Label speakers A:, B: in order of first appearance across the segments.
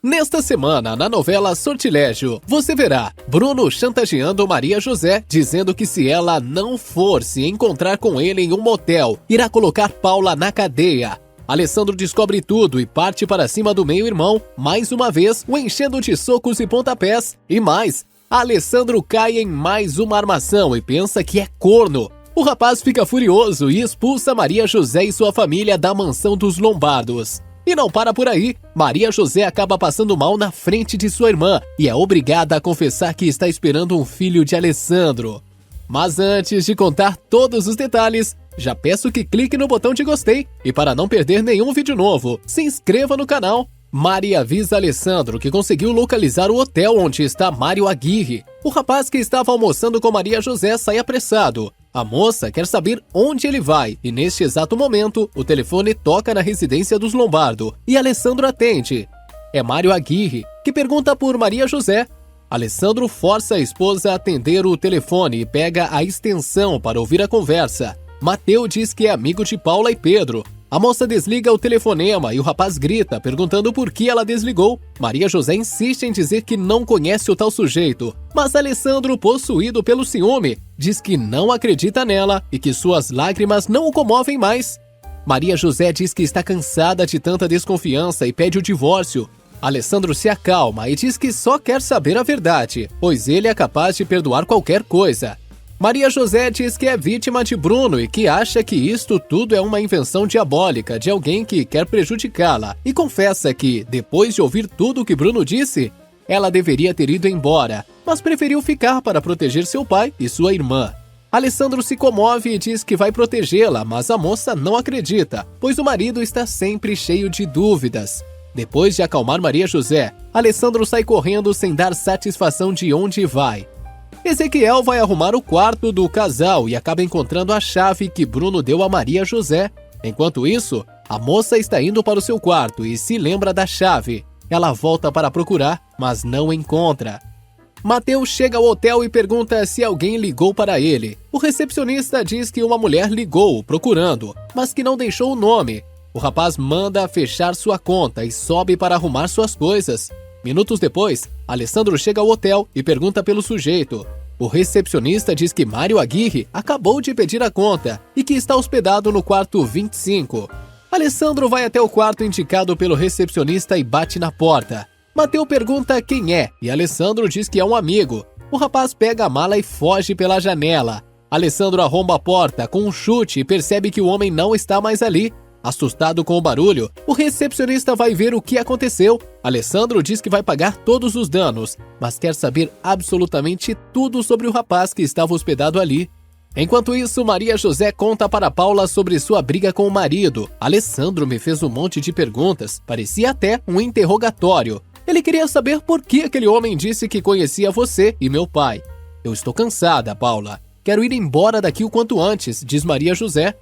A: Nesta semana, na novela Sortilégio, você verá Bruno chantageando Maria José, dizendo que se ela não for se encontrar com ele em um motel, irá colocar Paula na cadeia. Alessandro descobre tudo e parte para cima do meio-irmão, mais uma vez o enchendo de socos e pontapés. E mais, Alessandro cai em mais uma armação e pensa que é corno. O rapaz fica furioso e expulsa Maria José e sua família da mansão dos Lombardos. E não para por aí, Maria José acaba passando mal na frente de sua irmã e é obrigada a confessar que está esperando um filho de Alessandro. Mas antes de contar todos os detalhes, já peço que clique no botão de gostei e para não perder nenhum vídeo novo, se inscreva no canal. Mari avisa Alessandro que conseguiu localizar o hotel onde está Mário Aguirre. O rapaz que estava almoçando com Maria José sai apressado. A moça quer saber onde ele vai e neste exato momento o telefone toca na residência dos Lombardo e Alessandro atende. É Mário Aguirre, que pergunta por Maria José. Alessandro força a esposa a atender o telefone e pega a extensão para ouvir a conversa. Mateu diz que é amigo de Paula e Pedro. A moça desliga o telefonema e o rapaz grita, perguntando por que ela desligou. Maria José insiste em dizer que não conhece o tal sujeito, mas Alessandro, possuído pelo ciúme, diz que não acredita nela e que suas lágrimas não o comovem mais. Maria José diz que está cansada de tanta desconfiança e pede o divórcio. Alessandro se acalma e diz que só quer saber a verdade, pois ele é capaz de perdoar qualquer coisa. Maria José diz que é vítima de Bruno e que acha que isto tudo é uma invenção diabólica de alguém que quer prejudicá-la e confessa que, depois de ouvir tudo o que Bruno disse, ela deveria ter ido embora, mas preferiu ficar para proteger seu pai e sua irmã. Alessandro se comove e diz que vai protegê-la, mas a moça não acredita, pois o marido está sempre cheio de dúvidas. Depois de acalmar Maria José, Alessandro sai correndo sem dar satisfação de onde vai. Ezequiel vai arrumar o quarto do casal e acaba encontrando a chave que Bruno deu a Maria José. Enquanto isso, a moça está indo para o seu quarto e se lembra da chave. Ela volta para procurar, mas não encontra. Mateu chega ao hotel e pergunta se alguém ligou para ele. O recepcionista diz que uma mulher ligou, procurando, mas que não deixou o nome. O rapaz manda fechar sua conta e sobe para arrumar suas coisas. Minutos depois, Alessandro chega ao hotel e pergunta pelo sujeito. O recepcionista diz que Mário Aguirre acabou de pedir a conta e que está hospedado no quarto 25. Alessandro vai até o quarto indicado pelo recepcionista e bate na porta. Mateu pergunta quem é e Alessandro diz que é um amigo. O rapaz pega a mala e foge pela janela. Alessandro arromba a porta com um chute e percebe que o homem não está mais ali. Assustado com o barulho, o recepcionista vai ver o que aconteceu. Alessandro diz que vai pagar todos os danos, mas quer saber absolutamente tudo sobre o rapaz que estava hospedado ali. Enquanto isso, Maria José conta para Paula sobre sua briga com o marido. Alessandro me fez um monte de perguntas, parecia até um interrogatório. Ele queria saber por que aquele homem disse que conhecia você e meu pai. Eu estou cansada, Paula. Quero ir embora daqui o quanto antes, diz Maria José.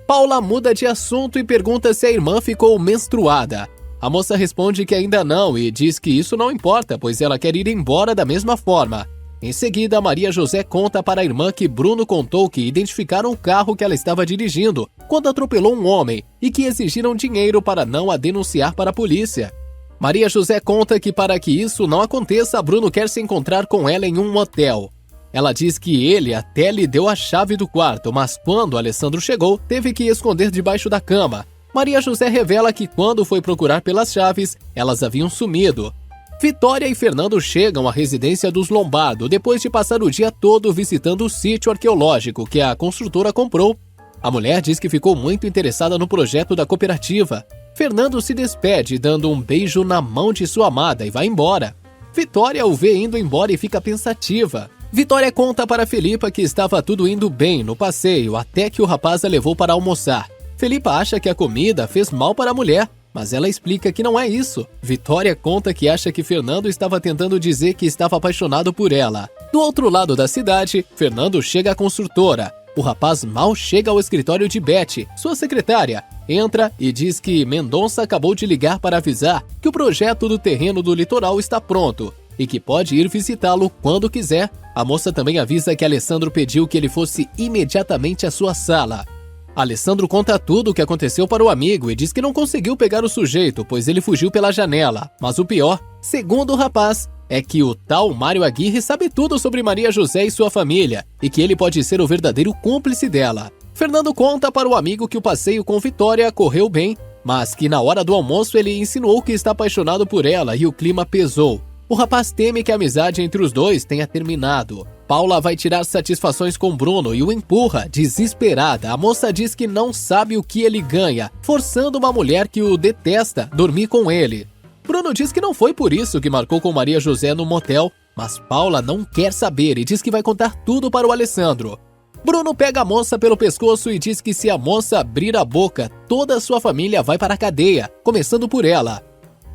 A: Paula muda de assunto e pergunta se a irmã ficou menstruada. A moça responde que ainda não e diz que isso não importa, pois ela quer ir embora da mesma forma. Em seguida, Maria José conta para a irmã que Bruno contou que identificaram o carro que ela estava dirigindo quando atropelou um homem e que exigiram dinheiro para não a denunciar para a polícia. Maria José conta que para que isso não aconteça, Bruno quer se encontrar com ela em um motel. Ela diz que ele até lhe deu a chave do quarto, mas quando Alessandro chegou, teve que esconder debaixo da cama. Maria José revela que quando foi procurar pelas chaves, elas haviam sumido. Vitória e Fernando chegam à residência dos Lombardo depois de passar o dia todo visitando o sítio arqueológico que a construtora comprou. A mulher diz que ficou muito interessada no projeto da cooperativa. Fernando se despede dando um beijo na mão de sua amada e vai embora. Vitória o vê indo embora e fica pensativa. Vitória conta para Felipa que estava tudo indo bem no passeio até que o rapaz a levou para almoçar. Felipa acha que a comida fez mal para a mulher, mas ela explica que não é isso. Vitória conta que acha que Fernando estava tentando dizer que estava apaixonado por ela. Do outro lado da cidade, Fernando chega à construtora. O rapaz mal chega ao escritório de Beth, sua secretária. Entra e diz que Mendonça acabou de ligar para avisar que o projeto do terreno do litoral está pronto e que pode ir visitá-lo quando quiser. A moça também avisa que Alessandro pediu que ele fosse imediatamente à sua sala. Alessandro conta tudo o que aconteceu para o amigo e diz que não conseguiu pegar o sujeito, pois ele fugiu pela janela. Mas o pior Segundo o rapaz, é que o tal Mário Aguirre sabe tudo sobre Maria José e sua família e que ele pode ser o verdadeiro cúmplice dela. Fernando conta para o amigo que o passeio com Vitória correu bem, mas que na hora do almoço ele insinuou que está apaixonado por ela e o clima pesou. O rapaz teme que a amizade entre os dois tenha terminado. Paula vai tirar satisfações com Bruno e o empurra, desesperada. A moça diz que não sabe o que ele ganha, forçando uma mulher que o detesta dormir com ele. Bruno diz que não foi por isso que marcou com Maria José no motel, mas Paula não quer saber e diz que vai contar tudo para o Alessandro. Bruno pega a moça pelo pescoço e diz que se a moça abrir a boca, toda a sua família vai para a cadeia, começando por ela.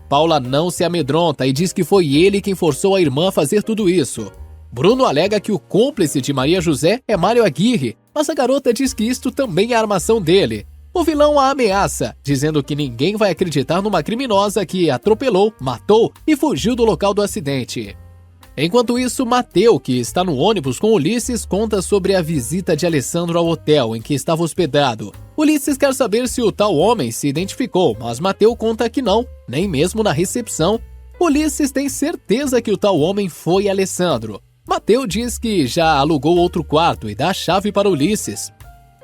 A: Paula não se amedronta e diz que foi ele quem forçou a irmã a fazer tudo isso. Bruno alega que o cúmplice de Maria José é Mário Aguirre, mas a garota diz que isto também é armação dele. O vilão a ameaça, dizendo que ninguém vai acreditar numa criminosa que atropelou, matou e fugiu do local do acidente. Enquanto isso, Mateu, que está no ônibus com Ulisses, conta sobre a visita de Alessandro ao hotel em que estava hospedado. Ulisses quer saber se o tal homem se identificou, mas Mateu conta que não, nem mesmo na recepção. Ulisses tem certeza que o tal homem foi Alessandro. Mateu diz que já alugou outro quarto e dá a chave para Ulisses.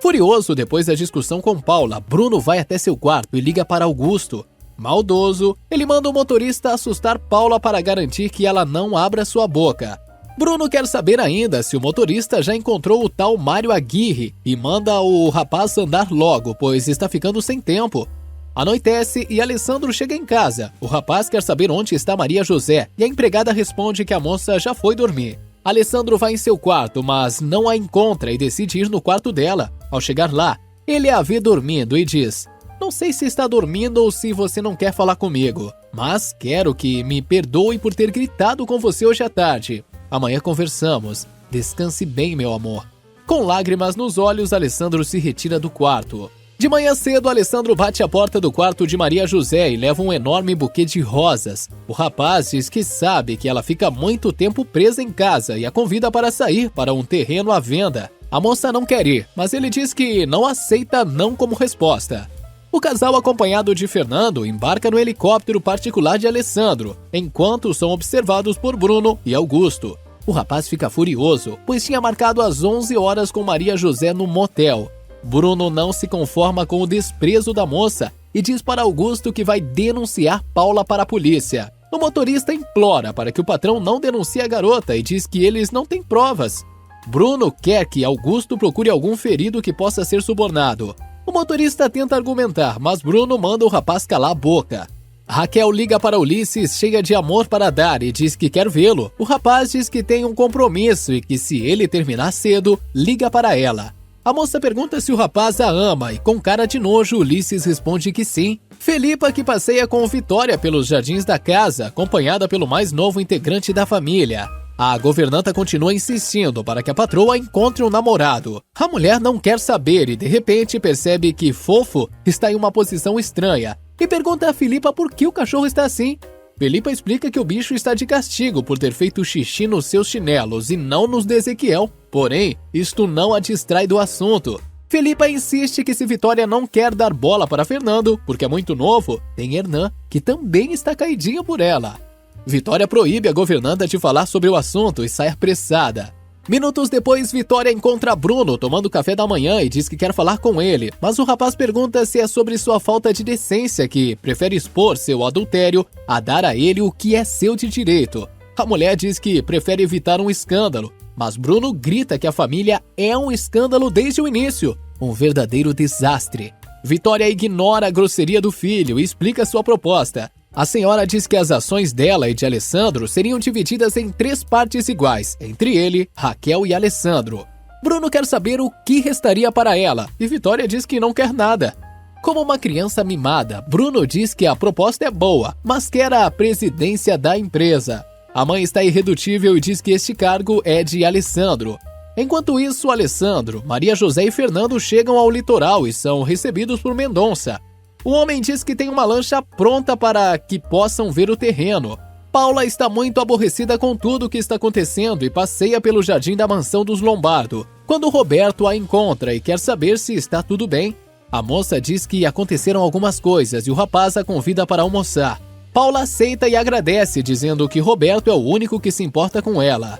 A: Furioso depois da discussão com Paula, Bruno vai até seu quarto e liga para Augusto. Maldoso, ele manda o motorista assustar Paula para garantir que ela não abra sua boca. Bruno quer saber ainda se o motorista já encontrou o tal Mário Aguirre e manda o rapaz andar logo, pois está ficando sem tempo. Anoitece e Alessandro chega em casa. O rapaz quer saber onde está Maria José e a empregada responde que a moça já foi dormir. Alessandro vai em seu quarto, mas não a encontra e decide ir no quarto dela. Ao chegar lá, ele a vê dormindo e diz: "Não sei se está dormindo ou se você não quer falar comigo, mas quero que me perdoe por ter gritado com você hoje à tarde. Amanhã conversamos. Descanse bem, meu amor." Com lágrimas nos olhos, Alessandro se retira do quarto. De manhã cedo, Alessandro bate a porta do quarto de Maria José e leva um enorme buquê de rosas. O rapaz diz que sabe que ela fica muito tempo presa em casa e a convida para sair para um terreno à venda. A moça não quer ir, mas ele diz que não aceita não como resposta. O casal, acompanhado de Fernando, embarca no helicóptero particular de Alessandro, enquanto são observados por Bruno e Augusto. O rapaz fica furioso, pois tinha marcado às 11 horas com Maria José no motel. Bruno não se conforma com o desprezo da moça e diz para Augusto que vai denunciar Paula para a polícia. O motorista implora para que o patrão não denuncie a garota e diz que eles não têm provas. Bruno quer que Augusto procure algum ferido que possa ser subornado. O motorista tenta argumentar, mas Bruno manda o rapaz calar a boca. Raquel liga para Ulisses cheia de amor para dar e diz que quer vê-lo. O rapaz diz que tem um compromisso e que se ele terminar cedo, liga para ela. A moça pergunta se o rapaz a ama e com cara de nojo Ulisses responde que sim. Felipa, que passeia com Vitória pelos jardins da casa, acompanhada pelo mais novo integrante da família. A governanta continua insistindo para que a patroa encontre um namorado. A mulher não quer saber e de repente percebe que Fofo está em uma posição estranha e pergunta a Felipa por que o cachorro está assim. Felipa explica que o bicho está de castigo por ter feito xixi nos seus chinelos e não nos de Ezequiel. Porém, isto não a distrai do assunto. Felipa insiste que se Vitória não quer dar bola para Fernando, porque é muito novo, tem Hernan, que também está caidinho por ela. Vitória proíbe a governanta de falar sobre o assunto e sai apressada. Minutos depois, Vitória encontra Bruno tomando café da manhã e diz que quer falar com ele, mas o rapaz pergunta se é sobre sua falta de decência que prefere expor seu adultério a dar a ele o que é seu de direito. A mulher diz que prefere evitar um escândalo, mas Bruno grita que a família é um escândalo desde o início, um verdadeiro desastre. Vitória ignora a grosseria do filho e explica sua proposta. A senhora diz que as ações dela e de Alessandro seriam divididas em 3 partes iguais, entre ele, Raquel e Alessandro. Bruno quer saber o que restaria para ela, e Vitória diz que não quer nada. Como uma criança mimada, Bruno diz que a proposta é boa, mas quer a presidência da empresa. A mãe está irredutível e diz que este cargo é de Alessandro. Enquanto isso, Alessandro, Maria José e Fernando chegam ao litoral e são recebidos por Mendonça. O homem diz que tem uma lancha pronta para que possam ver o terreno. Paula está muito aborrecida com tudo o que está acontecendo e passeia pelo jardim da mansão dos Lombardo, quando Roberto a encontra e quer saber se está tudo bem. A moça diz que aconteceram algumas coisas e o rapaz a convida para almoçar. Paula aceita e agradece, dizendo que Roberto é o único que se importa com ela.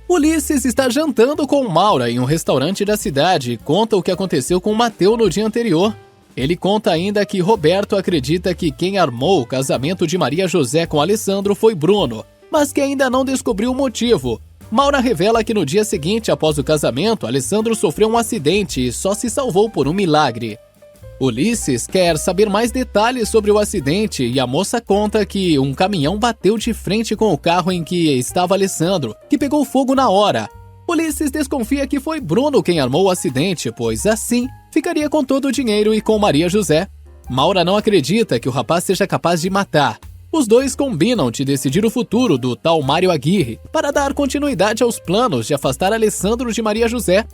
A: Ulisses está jantando com Maura em um restaurante da cidade e conta o que aconteceu com Mateu no dia anterior. Ele conta ainda que Roberto acredita que quem armou o casamento de Maria José com Alessandro foi Bruno, mas que ainda não descobriu o motivo. Maura revela que no dia seguinte, após o casamento, Alessandro sofreu um acidente e só se salvou por um milagre. Ulisses quer saber mais detalhes sobre o acidente e a moça conta que um caminhão bateu de frente com o carro em que estava Alessandro, que pegou fogo na hora. Ulisses desconfia que foi Bruno quem armou o acidente, pois assim ficaria com todo o dinheiro e com Maria José. Maura não acredita que o rapaz seja capaz de matar. Os dois combinam de decidir o futuro do tal Mário Aguirre para dar continuidade aos planos de afastar Alessandro de Maria José.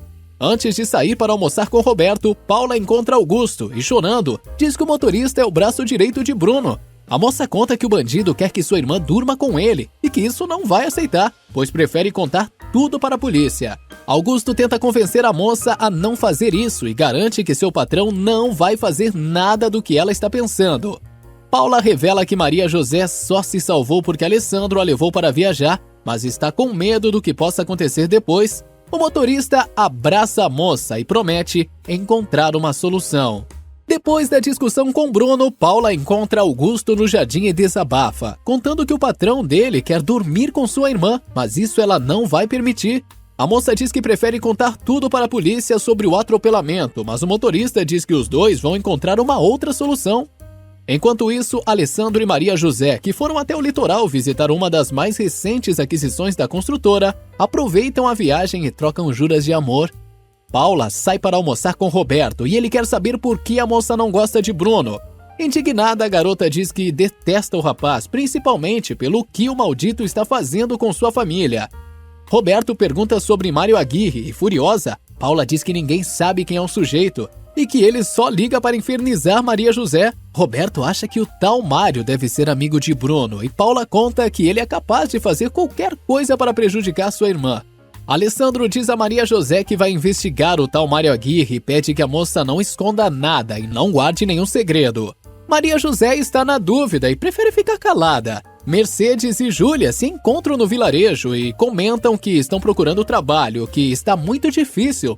A: Antes de sair para almoçar com Roberto, Paula encontra Augusto e, chorando, diz que o motorista é o braço direito de Bruno. A moça conta que o bandido quer que sua irmã durma com ele e que isso não vai aceitar, pois prefere contar tudo para a polícia. Augusto tenta convencer a moça a não fazer isso e garante que seu patrão não vai fazer nada do que ela está pensando. Paula revela que Maria José só se salvou porque Alessandro a levou para viajar, mas está com medo do que possa acontecer depois. O motorista abraça a moça e promete encontrar uma solução. Depois da discussão com Bruno, Paula encontra Augusto no jardim e desabafa, contando que o patrão dele quer dormir com sua irmã, mas isso ela não vai permitir. A moça diz que prefere contar tudo para a polícia sobre o atropelamento, mas o motorista diz que os dois vão encontrar uma outra solução. Enquanto isso, Alessandro e Maria José, que foram até o litoral visitar uma das mais recentes aquisições da construtora, aproveitam a viagem e trocam juras de amor. Paula sai para almoçar com Roberto e ele quer saber por que a moça não gosta de Bruno. Indignada, a garota diz que detesta o rapaz, principalmente pelo que o maldito está fazendo com sua família. Roberto pergunta sobre Mário Aguirre e, furiosa, Paula diz que ninguém sabe quem é o sujeito e que ele só liga para infernizar Maria José. Roberto acha que o tal Mário deve ser amigo de Bruno e Paula conta que ele é capaz de fazer qualquer coisa para prejudicar sua irmã. Alessandro diz a Maria José que vai investigar o tal Mário Aguirre e pede que a moça não esconda nada e não guarde nenhum segredo. Maria José está na dúvida e prefere ficar calada. Mercedes e Júlia se encontram no vilarejo e comentam que estão procurando trabalho, que está muito difícil.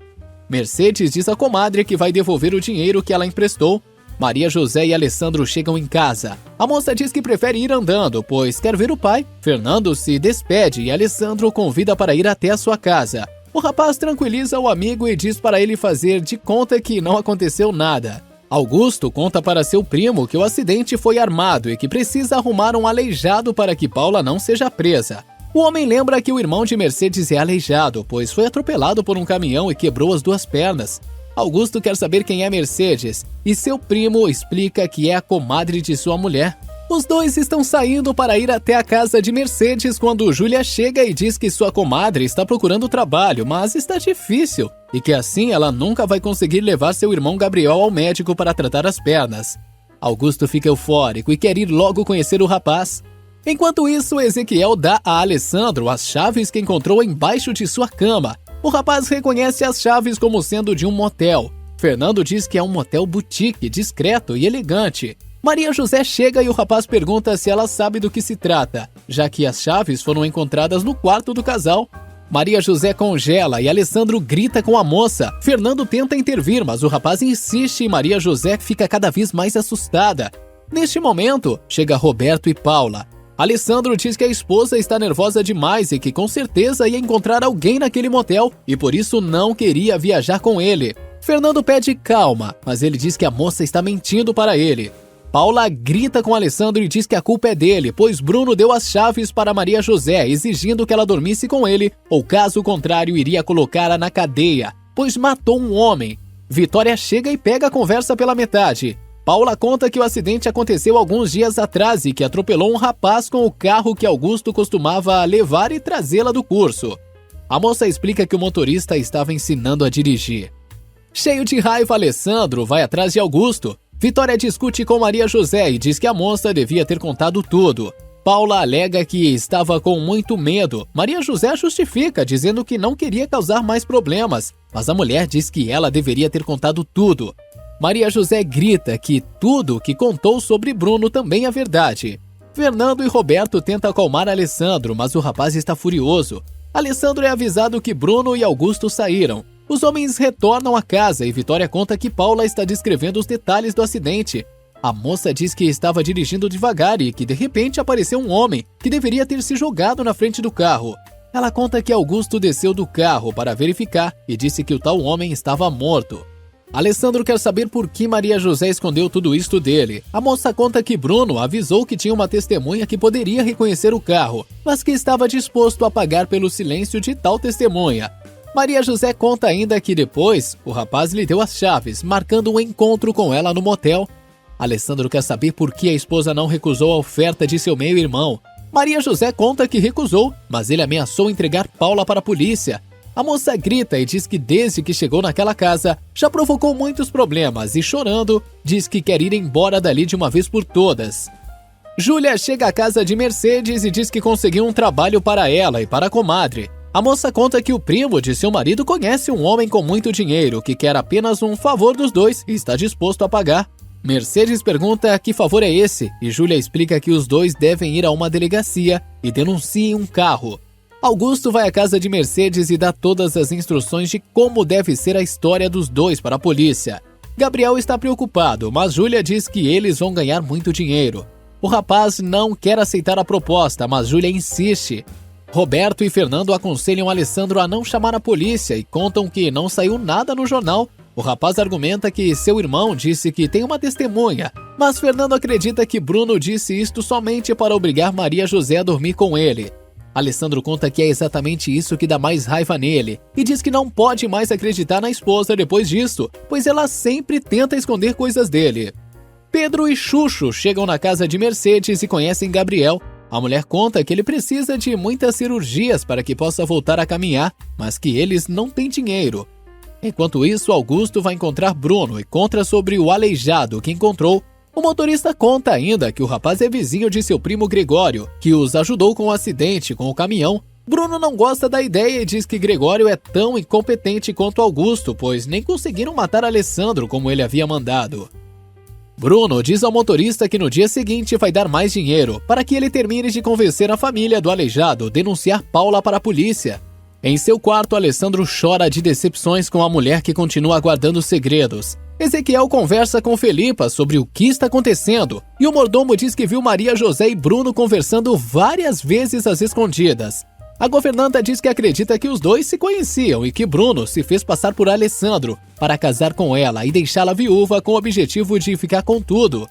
A: Mercedes diz à comadre que vai devolver o dinheiro que ela emprestou. Maria José e Alessandro chegam em casa. A moça diz que prefere ir andando, pois quer ver o pai. Fernando se despede e Alessandro o convida para ir até a sua casa. O rapaz tranquiliza o amigo e diz para ele fazer de conta que não aconteceu nada. Augusto conta para seu primo que o acidente foi armado e que precisa arrumar um aleijado para que Paula não seja presa. O homem lembra que o irmão de Mercedes é aleijado, pois foi atropelado por um caminhão e quebrou as duas pernas. Augusto quer saber quem é Mercedes e seu primo explica que é a comadre de sua mulher. Os dois estão saindo para ir até a casa de Mercedes quando Júlia chega e diz que sua comadre está procurando trabalho, mas está difícil e que assim ela nunca vai conseguir levar seu irmão Gabriel ao médico para tratar as pernas. Augusto fica eufórico e quer ir logo conhecer o rapaz. Enquanto isso, Ezequiel dá a Alessandro as chaves que encontrou embaixo de sua cama. O rapaz reconhece as chaves como sendo de um motel. Fernando diz que é um motel boutique, discreto e elegante. Maria José chega e o rapaz pergunta se ela sabe do que se trata, já que as chaves foram encontradas no quarto do casal. Maria José congela e Alessandro grita com a moça. Fernando tenta intervir, mas o rapaz insiste e Maria José fica cada vez mais assustada. Neste momento, chega Roberto e Paula. Alessandro diz que a esposa está nervosa demais e que com certeza ia encontrar alguém naquele motel e por isso não queria viajar com ele. Fernando pede calma, mas ele diz que a moça está mentindo para ele. Paula grita com Alessandro e diz que a culpa é dele, pois Bruno deu as chaves para Maria José, exigindo que ela dormisse com ele, ou caso contrário iria colocá-la na cadeia, pois matou um homem. Vitória chega e pega a conversa pela metade. Paula conta que o acidente aconteceu alguns dias atrás e que atropelou um rapaz com o carro que Augusto costumava levar e trazê-la do curso. A moça explica que o motorista estava ensinando a dirigir. Cheio de raiva, Alessandro vai atrás de Augusto. Vitória discute com Maria José e diz que a moça devia ter contado tudo. Paula alega que estava com muito medo. Maria José justifica, dizendo que não queria causar mais problemas, mas a mulher diz que ela deveria ter contado tudo. Maria José grita que tudo que contou sobre Bruno também é verdade. Fernando e Roberto tentam acalmar Alessandro, mas o rapaz está furioso. Alessandro é avisado que Bruno e Augusto saíram. Os homens retornam à casa e Vitória conta que Paula está descrevendo os detalhes do acidente. A moça diz que estava dirigindo devagar e que de repente apareceu um homem que deveria ter se jogado na frente do carro. Ela conta que Augusto desceu do carro para verificar e disse que o tal homem estava morto. Alessandro quer saber por que Maria José escondeu tudo isto dele. A moça conta que Bruno avisou que tinha uma testemunha que poderia reconhecer o carro, mas que estava disposto a pagar pelo silêncio de tal testemunha. Maria José conta ainda que depois o rapaz lhe deu as chaves, marcando um encontro com ela no motel. Alessandro quer saber por que a esposa não recusou a oferta de seu meio-irmão. Maria José conta que recusou, mas ele ameaçou entregar Paula para a polícia. A moça grita e diz que desde que chegou naquela casa, já provocou muitos problemas e, chorando, diz que quer ir embora dali de uma vez por todas. Júlia chega à casa de Mercedes e diz que conseguiu um trabalho para ela e para a comadre. A moça conta que o primo de seu marido conhece um homem com muito dinheiro que quer apenas um favor dos dois e está disposto a pagar. Mercedes pergunta que favor é esse e Júlia explica que os dois devem ir a uma delegacia e denunciem um carro. Augusto vai à casa de Mercedes e dá todas as instruções de como deve ser a história dos dois para a polícia. Gabriel está preocupado, mas Júlia diz que eles vão ganhar muito dinheiro. O rapaz não quer aceitar a proposta, mas Júlia insiste. Roberto e Fernando aconselham Alessandro a não chamar a polícia e contam que não saiu nada no jornal. O rapaz argumenta que seu irmão disse que tem uma testemunha, mas Fernando acredita que Bruno disse isto somente para obrigar Maria José a dormir com ele. Alessandro conta que é exatamente isso que dá mais raiva nele e diz que não pode mais acreditar na esposa depois disso, pois ela sempre tenta esconder coisas dele. Pedro e Chucho chegam na casa de Mercedes e conhecem Gabriel. A mulher conta que ele precisa de muitas cirurgias para que possa voltar a caminhar, mas que eles não têm dinheiro. Enquanto isso, Augusto vai encontrar Bruno e conta sobre o aleijado que encontrou. O motorista conta ainda que o rapaz é vizinho de seu primo Gregório, que os ajudou com o acidente com o caminhão. Bruno não gosta da ideia e diz que Gregório é tão incompetente quanto Augusto, pois nem conseguiram matar Alessandro como ele havia mandado. Bruno diz ao motorista que no dia seguinte vai dar mais dinheiro para que ele termine de convencer a família do aleijado a denunciar Paula para a polícia. Em seu quarto, Alessandro chora de decepções com a mulher que continua guardando segredos. Ezequiel conversa com Felipa sobre o que está acontecendo e o mordomo diz que viu Maria José e Bruno conversando várias vezes às escondidas. A governanta diz que acredita que os dois se conheciam e que Bruno se fez passar por Alessandro para casar com ela e deixá-la viúva com o objetivo de ficar com tudo.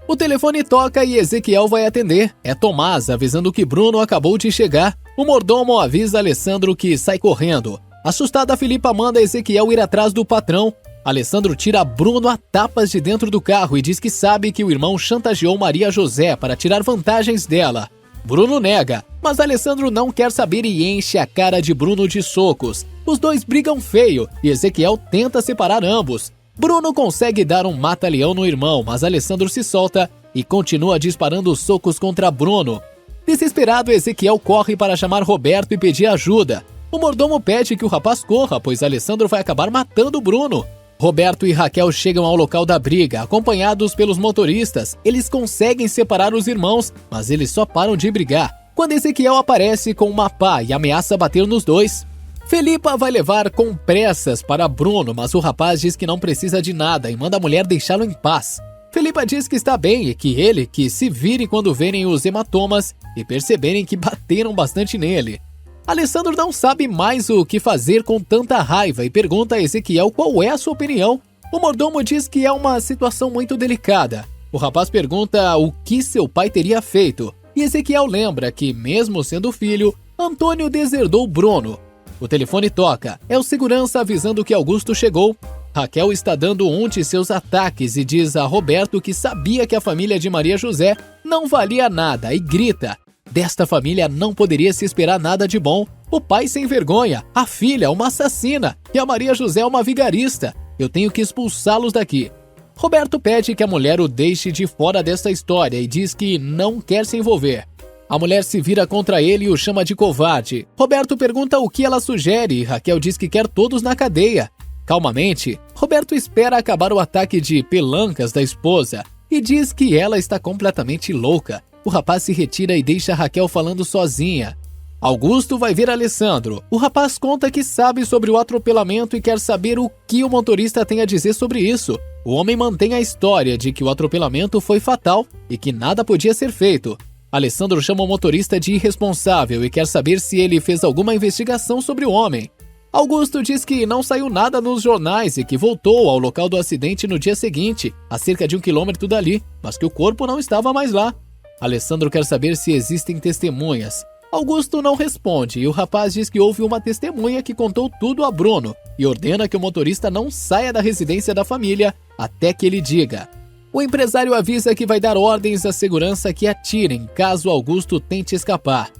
A: O telefone toca e Ezequiel vai atender. É Tomás avisando que Bruno acabou de chegar. O mordomo avisa Alessandro que sai correndo. Assustada, Felipa manda Ezequiel ir atrás do patrão. Alessandro tira Bruno a tapas de dentro do carro e diz que sabe que o irmão chantageou Maria José para tirar vantagens dela. Bruno nega, mas Alessandro não quer saber e enche a cara de Bruno de socos. Os dois brigam feio e Ezequiel tenta separar ambos. Bruno consegue dar um mata-leão no irmão, mas Alessandro se solta e continua disparando socos contra Bruno. Desesperado, Ezequiel corre para chamar Roberto e pedir ajuda. O mordomo pede que o rapaz corra, pois Alessandro vai acabar matando Bruno. Roberto e Raquel chegam ao local da briga, acompanhados pelos motoristas. Eles conseguem separar os irmãos, mas eles só param de brigar quando Ezequiel aparece com uma pá e ameaça bater nos dois. Felipa vai levar com pressas para Bruno, mas o rapaz diz que não precisa de nada e manda a mulher deixá-lo em paz. Felipa diz que está bem e que se vire quando verem os hematomas e perceberem que bateram bastante nele. Alessandro não sabe mais o que fazer com tanta raiva e pergunta a Ezequiel qual é a sua opinião. O mordomo diz que é uma situação muito delicada. O rapaz pergunta o que seu pai teria feito e Ezequiel lembra que, mesmo sendo filho, Antônio deserdou Bruno. O telefone toca. É o segurança avisando que Augusto chegou. Raquel está dando um de seus ataques e diz a Roberto que sabia que a família de Maria José não valia nada e grita: desta família não poderia se esperar nada de bom. O pai sem vergonha, a filha uma assassina e a Maria José uma vigarista. Eu tenho que expulsá-los daqui. Roberto pede que a mulher o deixe de fora desta história e diz que não quer se envolver. A mulher se vira contra ele e o chama de covarde. Roberto pergunta o que ela sugere e Raquel diz que quer todos na cadeia. Calmamente, Roberto espera acabar o ataque de pelancas da esposa e diz que ela está completamente louca. O rapaz se retira e deixa Raquel falando sozinha. Augusto vai ver Alessandro. O rapaz conta que sabe sobre o atropelamento e quer saber o que o motorista tem a dizer sobre isso. O homem mantém a história de que o atropelamento foi fatal e que nada podia ser feito. Alessandro chama o motorista de irresponsável e quer saber se ele fez alguma investigação sobre o homem. Augusto diz que não saiu nada nos jornais e que voltou ao local do acidente no dia seguinte, a cerca de 1 quilômetro dali, mas que o corpo não estava mais lá. Alessandro quer saber se existem testemunhas. Augusto não responde e o rapaz diz que houve uma testemunha que contou tudo a Bruno e ordena que o motorista não saia da residência da família até que ele diga. O empresário avisa que vai dar ordens à segurança que atirem caso Augusto tente escapar.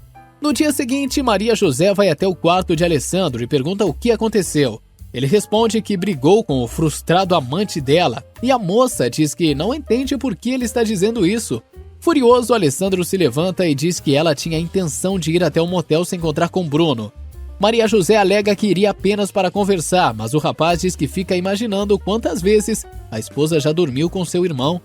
A: No dia seguinte, Maria José vai até o quarto de Alessandro e pergunta o que aconteceu. Ele responde que brigou com o frustrado amante dela e a moça diz que não entende por que ele está dizendo isso. Furioso, Alessandro se levanta e diz que ela tinha a intenção de ir até o motel se encontrar com Bruno. Maria José alega que iria apenas para conversar, mas o rapaz diz que fica imaginando quantas vezes a esposa já dormiu com seu irmão.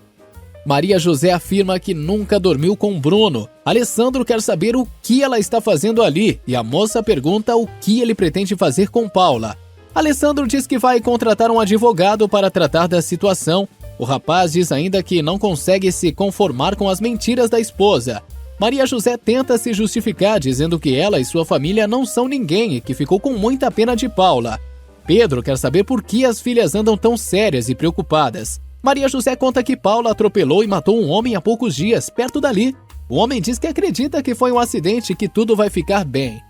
A: Maria José afirma que nunca dormiu com Bruno. Alessandro quer saber o que ela está fazendo ali e a moça pergunta o que ele pretende fazer com Paula. Alessandro diz que vai contratar um advogado para tratar da situação. O rapaz diz ainda que não consegue se conformar com as mentiras da esposa. Maria José tenta se justificar dizendo que ela e sua família não são ninguém e que ficou com muita pena de Paula. Pedro quer saber por que as filhas andam tão sérias e preocupadas. Maria José conta que Paula atropelou e matou um homem há poucos dias, perto dali. O homem diz que acredita que foi um acidente e que tudo vai ficar bem.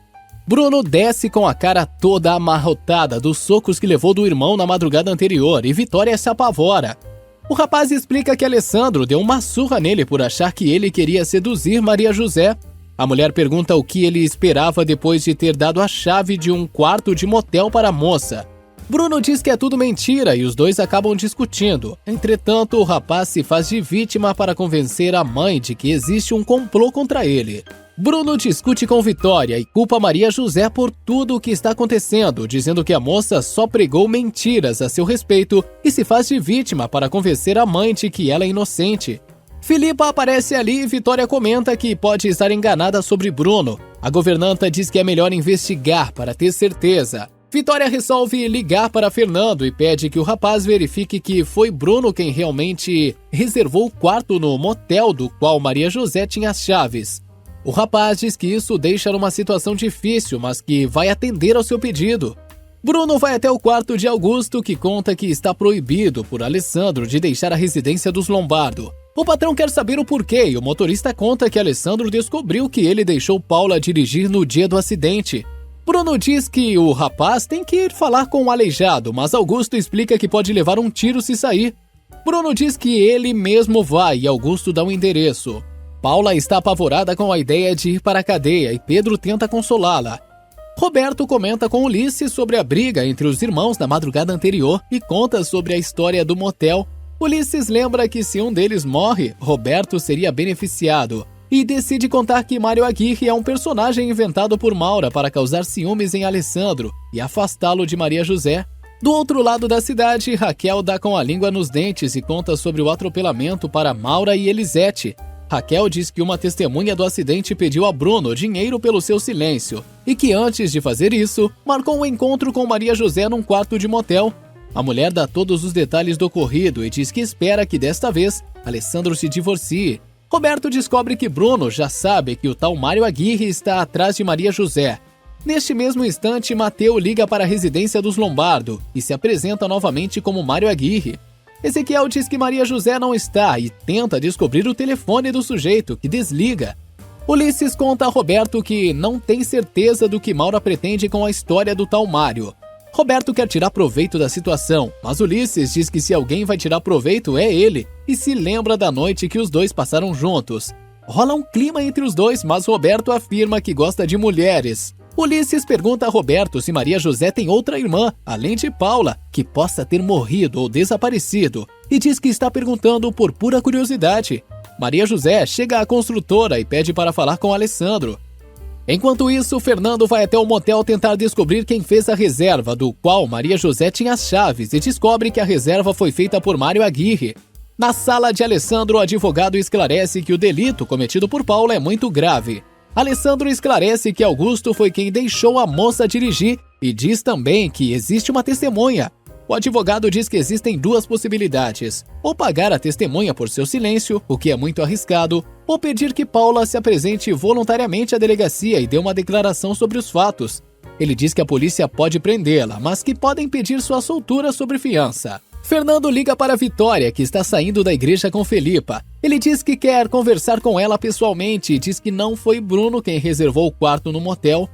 A: Bruno desce com a cara toda amarrotada dos socos que levou do irmão na madrugada anterior e Vitória se apavora. O rapaz explica que Alessandro deu uma surra nele por achar que ele queria seduzir Maria José. A mulher pergunta o que ele esperava depois de ter dado a chave de um quarto de motel para a moça. Bruno diz que é tudo mentira e os dois acabam discutindo. Entretanto, o rapaz se faz de vítima para convencer a mãe de que existe um complô contra ele. Bruno discute com Vitória e culpa Maria José por tudo o que está acontecendo, dizendo que a moça só pregou mentiras a seu respeito e se faz de vítima para convencer a mãe de que ela é inocente. Filipa aparece ali e Vitória comenta que pode estar enganada sobre Bruno. A governanta diz que é melhor investigar para ter certeza. Vitória resolve ligar para Fernando e pede que o rapaz verifique que foi Bruno quem realmente reservou o quarto no motel do qual Maria José tinha as chaves. O rapaz diz que isso deixa numa situação difícil, mas que vai atender ao seu pedido. Bruno vai até o quarto de Augusto, que conta que está proibido por Alessandro de deixar a residência dos Lombardo. O patrão quer saber o porquê e o motorista conta que Alessandro descobriu que ele deixou Paula dirigir no dia do acidente. Bruno diz que o rapaz tem que ir falar com o aleijado, mas Augusto explica que pode levar um tiro se sair. Bruno diz que ele mesmo vai e Augusto dá um endereço. Paula está apavorada com a ideia de ir para a cadeia e Pedro tenta consolá-la. Roberto comenta com Ulisses sobre a briga entre os irmãos na madrugada anterior e conta sobre a história do motel. Ulisses lembra que se um deles morre, Roberto seria beneficiado. E decide contar que Mário Aguirre é um personagem inventado por Maura para causar ciúmes em Alessandro e afastá-lo de Maria José. Do outro lado da cidade, Raquel dá com a língua nos dentes e conta sobre o atropelamento para Maura e Elisete. Raquel diz que uma testemunha do acidente pediu a Bruno dinheiro pelo seu silêncio e que antes de fazer isso, marcou um encontro com Maria José num quarto de motel. A mulher dá todos os detalhes do ocorrido e diz que espera que desta vez Alessandro se divorcie. Roberto descobre que Bruno já sabe que o tal Mário Aguirre está atrás de Maria José. Neste mesmo instante, Mateu liga para a residência dos Lombardo e se apresenta novamente como Mário Aguirre. Ezequiel diz que Maria José não está e tenta descobrir o telefone do sujeito, que desliga. Ulisses conta a Roberto que não tem certeza do que Maura pretende com a história do tal Mário. Roberto quer tirar proveito da situação, mas Ulisses diz que se alguém vai tirar proveito é ele, e se lembra da noite que os dois passaram juntos. Rola um clima entre os dois, mas Roberto afirma que gosta de mulheres. Ulisses pergunta a Roberto se Maria José tem outra irmã, além de Paula, que possa ter morrido ou desaparecido, e diz que está perguntando por pura curiosidade. Maria José chega à construtora e pede para falar com Alessandro. Enquanto isso, Fernando vai até o motel tentar descobrir quem fez a reserva, do qual Maria José tinha as chaves, e descobre que a reserva foi feita por Mário Aguirre. Na sala de Alessandro, o advogado esclarece que o delito cometido por Paula é muito grave. Alessandro esclarece que Augusto foi quem deixou a moça dirigir e diz também que existe uma testemunha. O advogado diz que existem duas possibilidades: ou pagar a testemunha por seu silêncio, o que é muito arriscado, ou pedir que Paula se apresente voluntariamente à delegacia e dê uma declaração sobre os fatos. Ele diz que a polícia pode prendê-la, mas que podem pedir sua soltura sobre fiança. Fernando liga para Vitória, que está saindo da igreja com Felipa. Ele diz que quer conversar com ela pessoalmente e diz que não foi Bruno quem reservou o quarto no motel.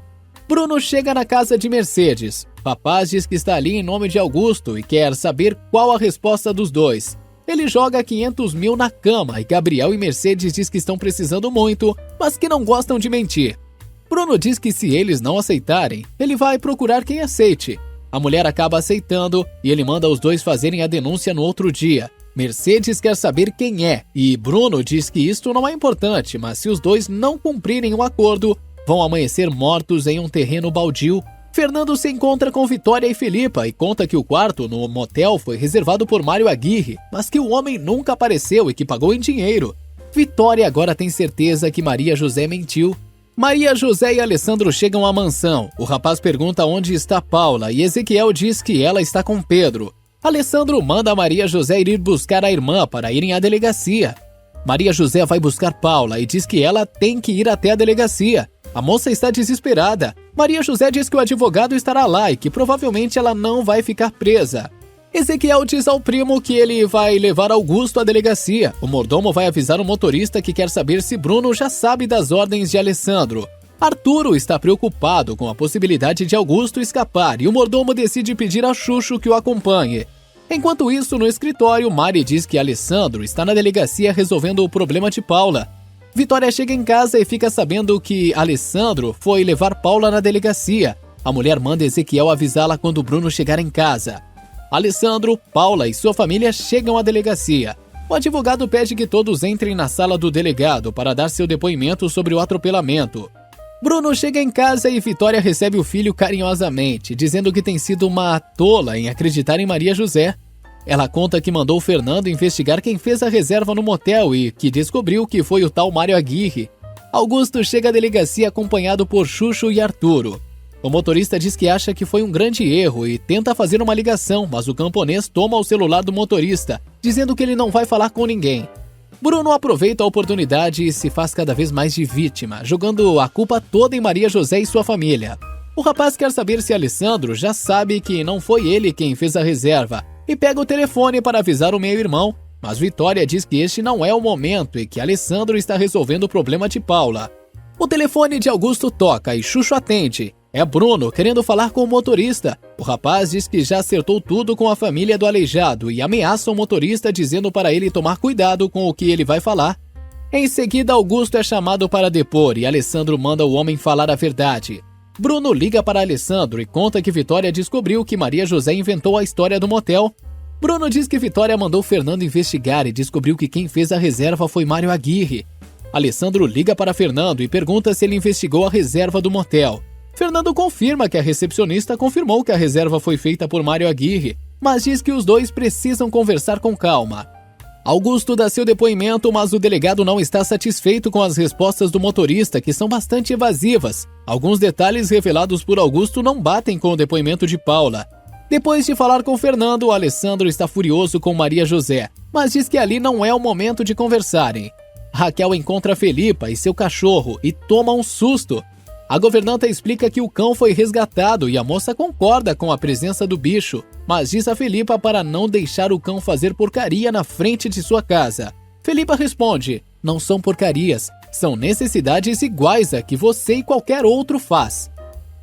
A: Bruno chega na casa de Mercedes. Rapaz diz que está ali em nome de Augusto e quer saber qual a resposta dos dois. Ele joga 500 mil na cama e Gabriel e Mercedes diz que estão precisando muito, mas que não gostam de mentir. Bruno diz que se eles não aceitarem, ele vai procurar quem aceite. A mulher acaba aceitando e ele manda os dois fazerem a denúncia no outro dia. Mercedes quer saber quem é e Bruno diz que isto não é importante, mas se os dois não cumprirem o acordo, vão amanhecer mortos em um terreno baldio. Fernando se encontra com Vitória e Felipa e conta que o quarto no motel foi reservado por Mário Aguirre, mas que o homem nunca apareceu e que pagou em dinheiro. Vitória agora tem certeza que Maria José mentiu. Maria José e Alessandro chegam à mansão. O rapaz pergunta onde está Paula e Ezequiel diz que ela está com Pedro. Alessandro manda Maria José ir buscar a irmã para irem à delegacia. Maria José vai buscar Paula e diz que ela tem que ir até a delegacia. A moça está desesperada. Maria José diz que o advogado estará lá e que provavelmente ela não vai ficar presa. Ezequiel diz ao primo que ele vai levar Augusto à delegacia. O mordomo vai avisar o motorista que quer saber se Bruno já sabe das ordens de Alessandro. Arturo está preocupado com a possibilidade de Augusto escapar e o mordomo decide pedir a Chuchu que o acompanhe. Enquanto isso, no escritório, Mari diz que Alessandro está na delegacia resolvendo o problema de Paula. Vitória chega em casa e fica sabendo que Alessandro foi levar Paula na delegacia. A mulher manda Ezequiel avisá-la quando Bruno chegar em casa. Alessandro, Paula e sua família chegam à delegacia. O advogado pede que todos entrem na sala do delegado para dar seu depoimento sobre o atropelamento. Bruno chega em casa e Vitória recebe o filho carinhosamente, dizendo que tem sido uma tola em acreditar em Maria José. Ela conta que mandou Fernando investigar quem fez a reserva no motel e que descobriu que foi o tal Mário Aguirre. Augusto chega à delegacia acompanhado por Chuchu e Arturo. O motorista diz que acha que foi um grande erro e tenta fazer uma ligação, mas o camponês toma o celular do motorista, dizendo que ele não vai falar com ninguém. Bruno aproveita a oportunidade e se faz cada vez mais de vítima, jogando a culpa toda em Maria José e sua família. O rapaz quer saber se Alessandro já sabe que não foi ele quem fez a reserva e pega o telefone para avisar o meio-irmão, mas Vitória diz que este não é o momento e que Alessandro está resolvendo o problema de Paula. O telefone de Augusto toca e Chuchu atende. É Bruno querendo falar com o motorista. O rapaz diz que já acertou tudo com a família do aleijado e ameaça o motorista dizendo para ele tomar cuidado com o que ele vai falar. Em seguida, Augusto é chamado para depor e Alessandro manda o homem falar a verdade. Bruno liga para Alessandro e conta que Vitória descobriu que Maria José inventou a história do motel. Bruno diz que Vitória mandou Fernando investigar e descobriu que quem fez a reserva foi Mário Aguirre. Alessandro liga para Fernando e pergunta se ele investigou a reserva do motel. Fernando confirma que a recepcionista confirmou que a reserva foi feita por Mário Aguirre, mas diz que os dois precisam conversar com calma. Augusto dá seu depoimento, mas o delegado não está satisfeito com as respostas do motorista, que são bastante evasivas. Alguns detalhes revelados por Augusto não batem com o depoimento de Paula. Depois de falar com Fernando, Alessandro está furioso com Maria José, mas diz que ali não é o momento de conversarem. Raquel encontra Felipa e seu cachorro e toma um susto. A governanta explica que o cão foi resgatado e a moça concorda com a presença do bicho, mas diz a Felipa para não deixar o cão fazer porcaria na frente de sua casa. Felipa responde: não são porcarias, são necessidades iguais a que você e qualquer outro faz.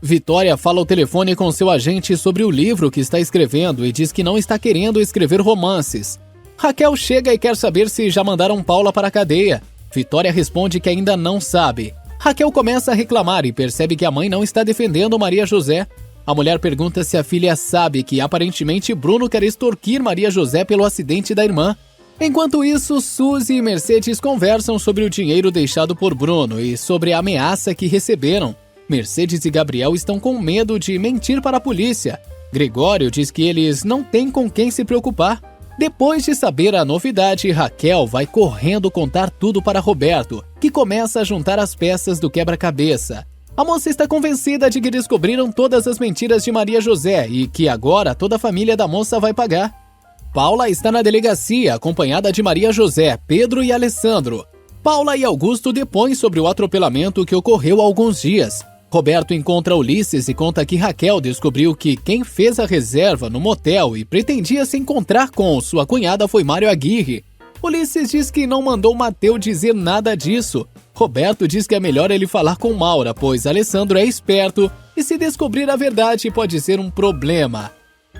A: Vitória fala ao telefone com seu agente sobre o livro que está escrevendo e diz que não está querendo escrever romances. Raquel chega e quer saber se já mandaram Paula para a cadeia. Vitória responde que ainda não sabe. Raquel começa a reclamar e percebe que a mãe não está defendendo Maria José. A mulher pergunta se a filha sabe que aparentemente Bruno quer extorquir Maria José pelo acidente da irmã. Enquanto isso, Suzy e Mercedes conversam sobre o dinheiro deixado por Bruno e sobre a ameaça que receberam. Mercedes e Gabriel estão com medo de mentir para a polícia. Gregório diz que eles não têm com quem se preocupar. Depois de saber a novidade, Raquel vai correndo contar tudo para Roberto, que começa a juntar as peças do quebra-cabeça. A moça está convencida de que descobriram todas as mentiras de Maria José e que agora toda a família da moça vai pagar. Paula está na delegacia, acompanhada de Maria José, Pedro e Alessandro. Paula e Augusto depõem sobre o atropelamento que ocorreu há alguns dias. Roberto encontra Ulisses e conta que Raquel descobriu que quem fez a reserva no motel e pretendia se encontrar com sua cunhada foi Mário Aguirre. Ulisses diz que não mandou Mateu dizer nada disso. Roberto diz que é melhor ele falar com Maura, pois Alessandro é esperto e se descobrir a verdade pode ser um problema.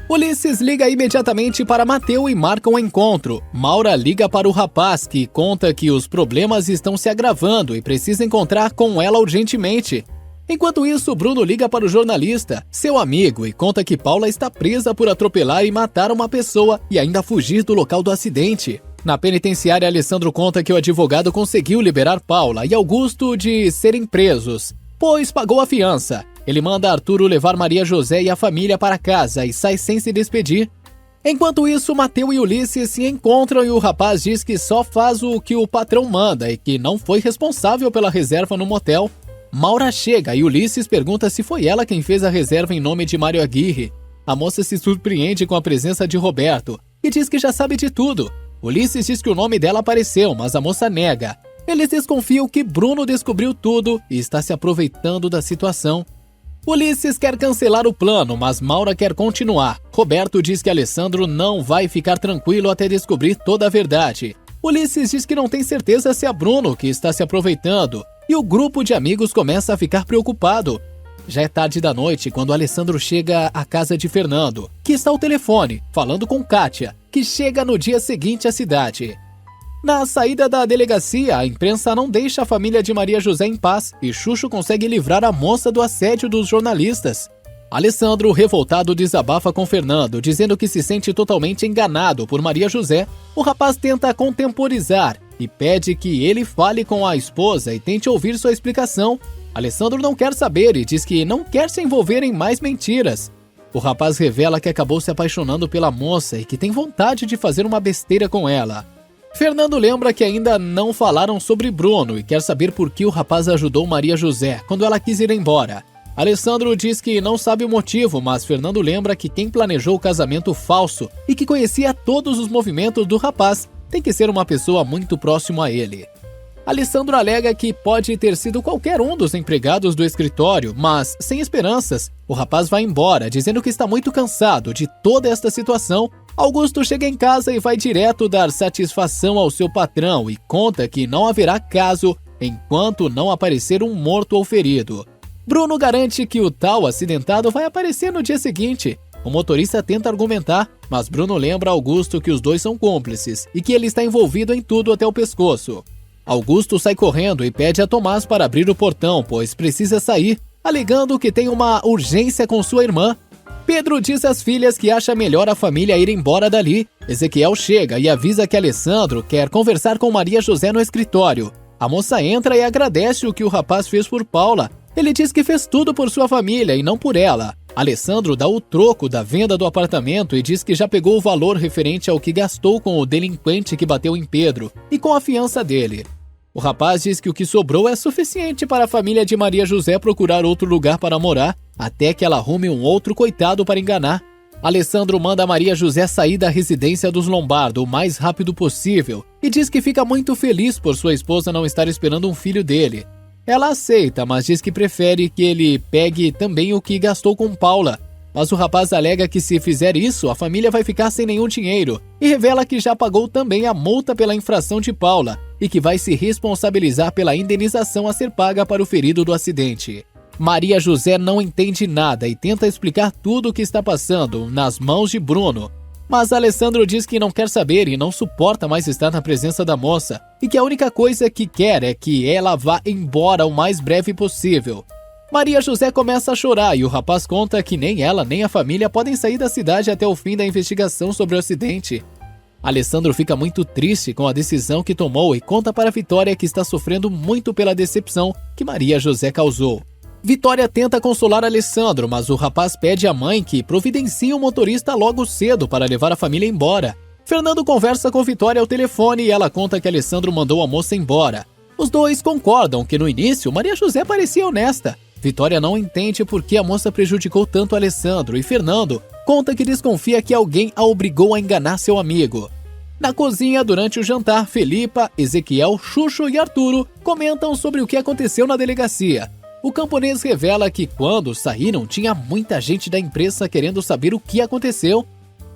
A: Ulisses liga imediatamente para Mateu e marca um encontro. Maura liga para o rapaz, que conta que os problemas estão se agravando e precisa encontrar com ela urgentemente. Enquanto isso, Bruno liga para o jornalista, seu amigo, e conta que Paula está presa por atropelar e matar uma pessoa e ainda fugir do local do acidente. Na penitenciária, Alessandro conta que o advogado conseguiu liberar Paula e Augusto de serem presos, pois pagou a fiança. Ele manda Arturo levar Maria José e a família para casa e sai sem se despedir. Enquanto isso, Mateu e Ulisses se encontram e o rapaz diz que só faz o que o patrão manda e que não foi responsável pela reserva no motel. Maura chega e Ulisses pergunta se foi ela quem fez a reserva em nome de Mário Aguirre. A moça se surpreende com a presença de Roberto e diz que já sabe de tudo. Ulisses diz que o nome dela apareceu, mas a moça nega. Eles desconfiam que Bruno descobriu tudo e está se aproveitando da situação. Ulisses quer cancelar o plano, mas Maura quer continuar. Roberto diz que Alessandro não vai ficar tranquilo até descobrir toda a verdade. Ulisses diz que não tem certeza se é Bruno que está se aproveitando. E o grupo de amigos começa a ficar preocupado. Já é tarde da noite quando Alessandro chega à casa de Fernando, que está ao telefone, falando com Kátia, que chega no dia seguinte à cidade. Na saída da delegacia, a imprensa não deixa a família de Maria José em paz e Xuxo consegue livrar a moça do assédio dos jornalistas. Alessandro, revoltado, desabafa com Fernando, dizendo que se sente totalmente enganado por Maria José. O rapaz tenta contemporizar e pede que ele fale com a esposa e tente ouvir sua explicação. Alessandro não quer saber e diz que não quer se envolver em mais mentiras. O rapaz revela que acabou se apaixonando pela moça e que tem vontade de fazer uma besteira com ela. Fernando lembra que ainda não falaram sobre Bruno e quer saber por que o rapaz ajudou Maria José quando ela quis ir embora. Alessandro diz que não sabe o motivo, mas Fernando lembra que quem planejou o casamento falso e que conhecia todos os movimentos do rapaz tem que ser uma pessoa muito próxima a ele. Alessandro alega que pode ter sido qualquer um dos empregados do escritório, mas, sem esperanças, o rapaz vai embora, dizendo que está muito cansado de toda esta situação. Augusto chega em casa e vai direto dar satisfação ao seu patrão e conta que não haverá caso enquanto não aparecer um morto ou ferido. Bruno garante que o tal acidentado vai aparecer no dia seguinte. O motorista tenta argumentar, mas Bruno lembra a Augusto que os dois são cúmplices e que ele está envolvido em tudo até o pescoço. Augusto sai correndo e pede a Tomás para abrir o portão, pois precisa sair, alegando que tem uma urgência com sua irmã. Pedro diz às filhas que acha melhor a família ir embora dali. Ezequiel chega e avisa que Alessandro quer conversar com Maria José no escritório. A moça entra e agradece o que o rapaz fez por Paula. Ele diz que fez tudo por sua família e não por ela. Alessandro dá o troco da venda do apartamento e diz que já pegou o valor referente ao que gastou com o delinquente que bateu em Pedro e com a fiança dele. O rapaz diz que o que sobrou é suficiente para a família de Maria José procurar outro lugar para morar, até que ela arrume um outro coitado para enganar. Alessandro manda Maria José sair da residência dos Lombardo o mais rápido possível e diz que fica muito feliz por sua esposa não estar esperando um filho dele. Ela aceita, mas diz que prefere que ele pegue também o que gastou com Paula. Mas o rapaz alega que se fizer isso, a família vai ficar sem nenhum dinheiro e revela que já pagou também a multa pela infração de Paula e que vai se responsabilizar pela indenização a ser paga para o ferido do acidente. Maria José não entende nada e tenta explicar tudo o que está passando nas mãos de Bruno. Mas Alessandro diz que não quer saber e não suporta mais estar na presença da moça e que a única coisa que quer é que ela vá embora o mais breve possível. Maria José começa a chorar e o rapaz conta que nem ela nem a família podem sair da cidade até o fim da investigação sobre o acidente. Alessandro fica muito triste com a decisão que tomou e conta para Vitória que está sofrendo muito pela decepção que Maria José causou. Vitória tenta consolar Alessandro, mas o rapaz pede à mãe que providencie um motorista logo cedo para levar a família embora. Fernando conversa com Vitória ao telefone e ela conta que Alessandro mandou a moça embora. Os dois concordam que no início Maria José parecia honesta. Vitória não entende por que a moça prejudicou tanto Alessandro e Fernando conta que desconfia que alguém a obrigou a enganar seu amigo. Na cozinha, durante o jantar, Felipa, Ezequiel, Xuxo e Arturo comentam sobre o que aconteceu na delegacia. O camponês revela que quando saíram tinha muita gente da imprensa querendo saber o que aconteceu.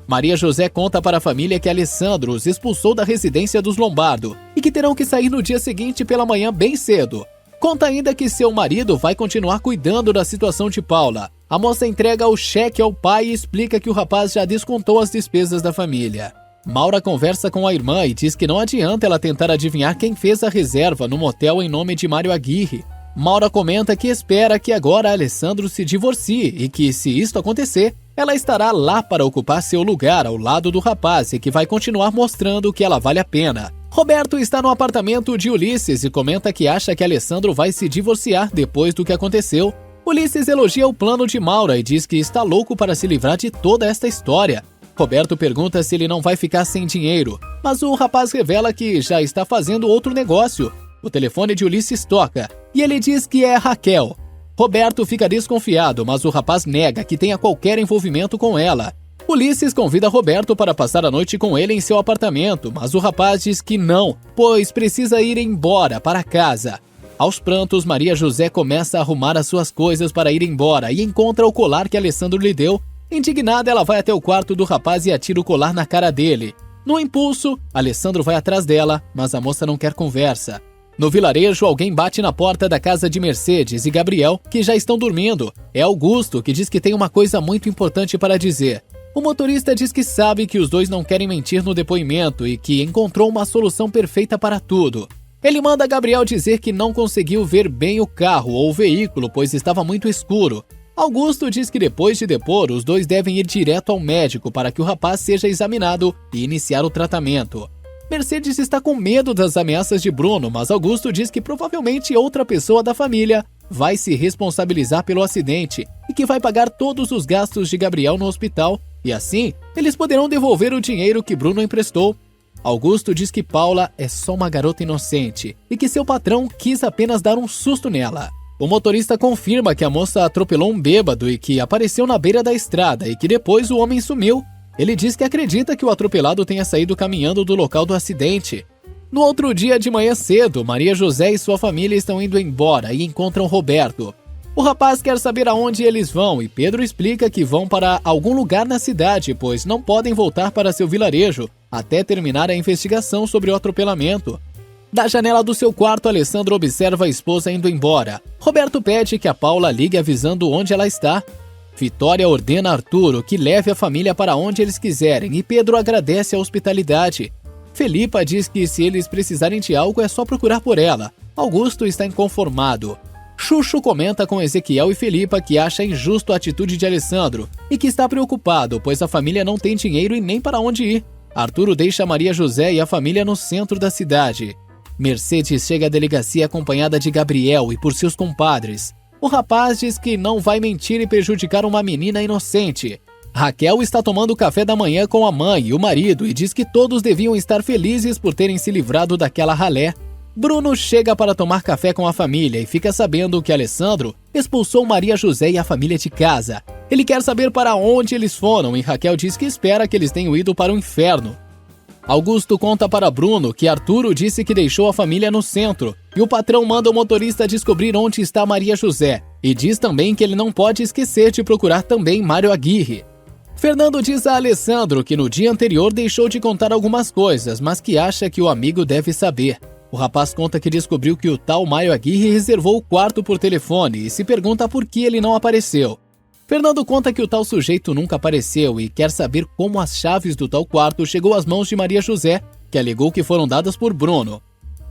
A: Maria José conta para a família que Alessandro os expulsou da residência dos Lombardo e que terão que sair no dia seguinte pela manhã bem cedo. Conta ainda que seu marido vai continuar cuidando da situação de Paula. A moça entrega o cheque ao pai e explica que o rapaz já descontou as despesas da família. Maura conversa com a irmã e diz que não adianta ela tentar adivinhar quem fez a reserva no motel em nome de Mário Aguirre. Maura comenta que espera que agora Alessandro se divorcie e que, se isto acontecer, ela estará lá para ocupar seu lugar ao lado do rapaz e que vai continuar mostrando que ela vale a pena. Roberto está no apartamento de Ulisses e comenta que acha que Alessandro vai se divorciar depois do que aconteceu. Ulisses elogia o plano de Maura e diz que está louco para se livrar de toda esta história. Roberto pergunta se ele não vai ficar sem dinheiro, mas o rapaz revela que já está fazendo outro negócio. O telefone de Ulisses toca e ele diz que é Raquel. Roberto fica desconfiado, mas o rapaz nega que tenha qualquer envolvimento com ela. Ulisses convida Roberto para passar a noite com ele em seu apartamento, mas o rapaz diz que não, pois precisa ir embora para casa. Aos prantos, Maria José começa a arrumar as suas coisas para ir embora e encontra o colar que Alessandro lhe deu. Indignada, ela vai até o quarto do rapaz e atira o colar na cara dele. No impulso, Alessandro vai atrás dela, mas a moça não quer conversa. No vilarejo, alguém bate na porta da casa de Mercedes e Gabriel, que já estão dormindo. É Augusto, que diz que tem uma coisa muito importante para dizer. O motorista diz que sabe que os dois não querem mentir no depoimento e que encontrou uma solução perfeita para tudo. Ele manda Gabriel dizer que não conseguiu ver bem o carro ou o veículo, pois estava muito escuro. Augusto diz que depois de depor, os dois devem ir direto ao médico para que o rapaz seja examinado e iniciar o tratamento. Mercedes está com medo das ameaças de Bruno, mas Augusto diz que provavelmente outra pessoa da família vai se responsabilizar pelo acidente e que vai pagar todos os gastos de Gabriel no hospital, e assim eles poderão devolver o dinheiro que Bruno emprestou. Augusto diz que Paula é só uma garota inocente e que seu patrão quis apenas dar um susto nela. O motorista confirma que a moça atropelou um bêbado e que apareceu na beira da estrada e que depois o homem sumiu. Ele diz que acredita que o atropelado tenha saído caminhando do local do acidente. No outro dia de manhã cedo, Maria José e sua família estão indo embora e encontram Roberto. O rapaz quer saber aonde eles vão e Pedro explica que vão para algum lugar na cidade, pois não podem voltar para seu vilarejo até terminar a investigação sobre o atropelamento. Da janela do seu quarto, Alessandro observa a esposa indo embora. Roberto pede que a Paula ligue avisando onde ela está. Vitória ordena a Arturo que leve a família para onde eles quiserem e Pedro agradece a hospitalidade. Felipa diz que se eles precisarem de algo é só procurar por ela. Augusto está inconformado. Xuxo comenta com Ezequiel e Felipa que acha injusto a atitude de Alessandro e que está preocupado, pois a família não tem dinheiro e nem para onde ir. Arturo deixa Maria José e a família no centro da cidade. Mercedes chega à delegacia acompanhada de Gabriel e por seus compadres. O rapaz diz que não vai mentir e prejudicar uma menina inocente. Raquel está tomando café da manhã com a mãe e o marido e diz que todos deviam estar felizes por terem se livrado daquela ralé. Bruno chega para tomar café com a família e fica sabendo que Alessandro expulsou Maria José e a família de casa. Ele quer saber para onde eles foram e Raquel diz que espera que eles tenham ido para o inferno. Augusto conta para Bruno que Arturo disse que deixou a família no centro e o patrão manda o motorista descobrir onde está Maria José e diz também que ele não pode esquecer de procurar também Mário Aguirre. Fernando diz a Alessandro que no dia anterior deixou de contar algumas coisas, mas que acha que o amigo deve saber. O rapaz conta que descobriu que o tal Mário Aguirre reservou o quarto por telefone e se pergunta por que ele não apareceu. Fernando conta que o tal sujeito nunca apareceu e quer saber como as chaves do tal quarto chegou às mãos de Maria José, que alegou que foram dadas por Bruno.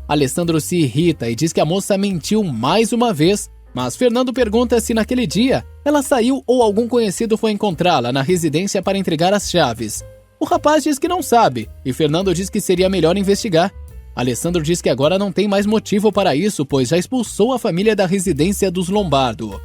A: Alessandro se irrita e diz que a moça mentiu mais uma vez, mas Fernando pergunta se naquele dia ela saiu ou algum conhecido foi encontrá-la na residência para entregar as chaves. O rapaz diz que não sabe e Fernando diz que seria melhor investigar. Alessandro diz que agora não tem mais motivo para isso, pois já expulsou a família da residência dos Lombardo.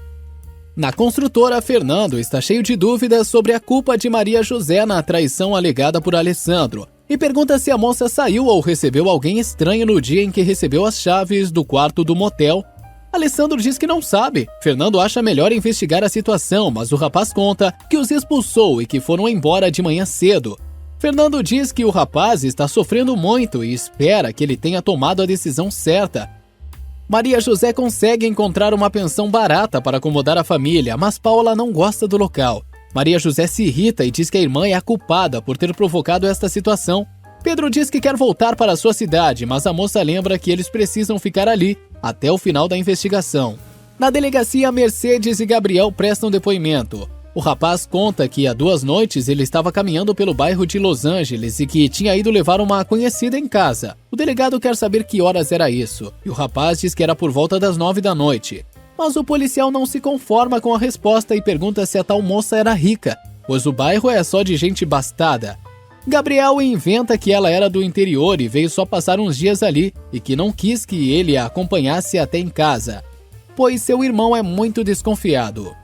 A: Na construtora, Fernando está cheio de dúvidas sobre a culpa de Maria José na traição alegada por Alessandro. e pergunta se a moça saiu ou recebeu alguém estranho no dia em que recebeu as chaves do quarto do motel. Alessandro diz que não sabe. Fernando acha melhor investigar a situação, mas o rapaz conta que os expulsou e que foram embora de manhã cedo. Fernando diz que o rapaz está sofrendo muito e espera que ele tenha tomado a decisão certa. Maria José consegue encontrar uma pensão barata para acomodar a família, mas Paula não gosta do local. Maria José se irrita e diz que a irmã é a culpada por ter provocado esta situação. Pedro diz que quer voltar para sua cidade, mas a moça lembra que eles precisam ficar ali até o final da investigação. Na delegacia, Mercedes e Gabriel prestam depoimento. O rapaz conta que há 2 noites ele estava caminhando pelo bairro de Los Angeles e que tinha ido levar uma conhecida em casa. O delegado quer saber que horas era isso, e o rapaz diz que era por volta das 9 da noite. Mas o policial não se conforma com a resposta e pergunta se a tal moça era rica, pois o bairro é só de gente bastada. Gabriel inventa que ela era do interior e veio só passar uns dias ali e que não quis que ele a acompanhasse até em casa, pois seu irmão é muito desconfiado.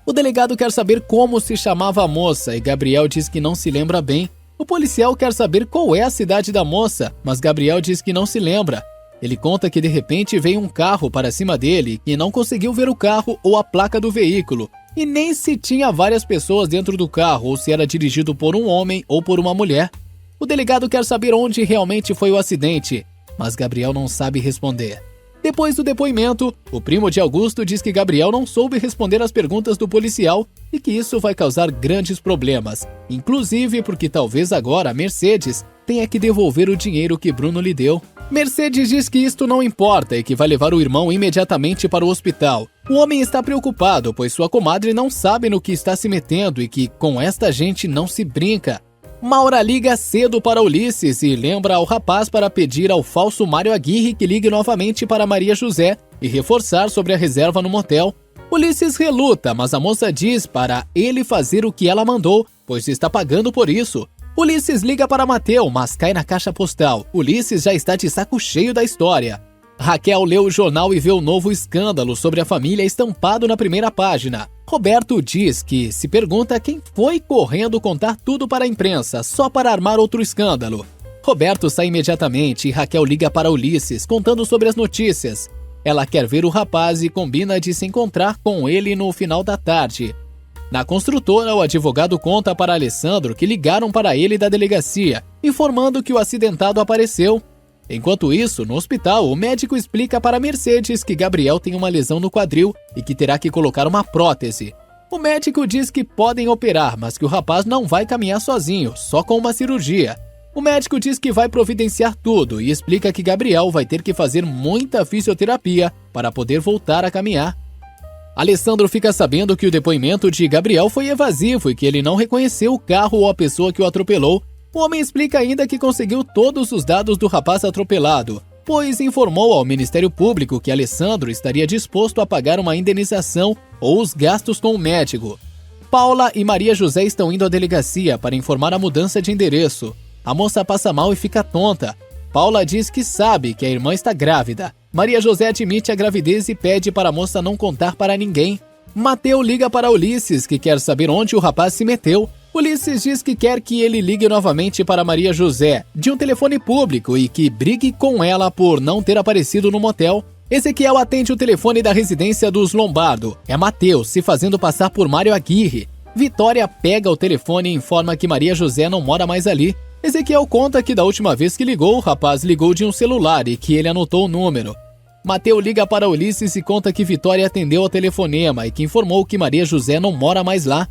A: O delegado quer saber como se chamava a moça e Gabriel diz que não se lembra bem. O policial quer saber qual é a cidade da moça, mas Gabriel diz que não se lembra. Ele conta que de repente veio um carro para cima dele e não conseguiu ver o carro ou a placa do veículo, e nem se tinha várias pessoas dentro do carro ou se era dirigido por um homem ou por uma mulher. O delegado quer saber onde realmente foi o acidente, mas Gabriel não sabe responder. Depois do depoimento, o primo de Augusto diz que Gabriel não soube responder às perguntas do policial e que isso vai causar grandes problemas, inclusive porque talvez agora a Mercedes tenha que devolver o dinheiro que Bruno lhe deu. Mercedes diz que isto não importa e que vai levar o irmão imediatamente para o hospital. O homem está preocupado, pois sua comadre não sabe no que está se metendo e que com esta gente não se brinca. Maura liga cedo para Ulisses e lembra ao rapaz para pedir ao falso Mário Aguirre que ligue novamente para Maria José e reforçar sobre a reserva no motel. Ulisses reluta, mas a moça diz para ele fazer o que ela mandou, pois está pagando por isso. Ulisses liga para Mateu, mas cai na caixa postal. Ulisses já está de saco cheio da história. Raquel lê o jornal e vê o novo escândalo sobre a família estampado na primeira página. Roberto diz que se pergunta quem foi correndo contar tudo para a imprensa, só para armar outro escândalo. Roberto sai imediatamente e Raquel liga para Ulisses, contando sobre as notícias. Ela quer ver o rapaz e combina de se encontrar com ele no final da tarde. Na construtora, o advogado conta para Alessandro que ligaram para ele da delegacia, informando que o acidentado apareceu. Enquanto isso, no hospital, o médico explica para Mercedes que Gabriel tem uma lesão no quadril e que terá que colocar uma prótese. O médico diz que podem operar, mas que o rapaz não vai caminhar sozinho, só com uma cirurgia. O médico diz que vai providenciar tudo e explica que Gabriel vai ter que fazer muita fisioterapia para poder voltar a caminhar. Alessandro fica sabendo que o depoimento de Gabriel foi evasivo e que ele não reconheceu o carro ou a pessoa que o atropelou. O homem explica ainda que conseguiu todos os dados do rapaz atropelado, pois informou ao Ministério Público que Alessandro estaria disposto a pagar uma indenização ou os gastos com o médico. Paula e Maria José estão indo à delegacia para informar a mudança de endereço. A moça passa mal e fica tonta. Paula diz que sabe que a irmã está grávida. Maria José admite a gravidez e pede para a moça não contar para ninguém. Mateu liga para Ulisses, que quer saber onde o rapaz se meteu. Ulisses diz que quer que ele ligue novamente para Maria José, de um telefone público, e que brigue com ela por não ter aparecido no motel. Ezequiel atende o telefone da residência dos Lombardo. É Mateu, se fazendo passar por Mário Aguirre. Vitória pega o telefone e informa que Maria José não mora mais ali. Ezequiel conta que da última vez que ligou, o rapaz ligou de um celular e que ele anotou o número. Mateu liga para Ulisses e conta que Vitória atendeu ao telefonema e que informou que Maria José não mora mais lá.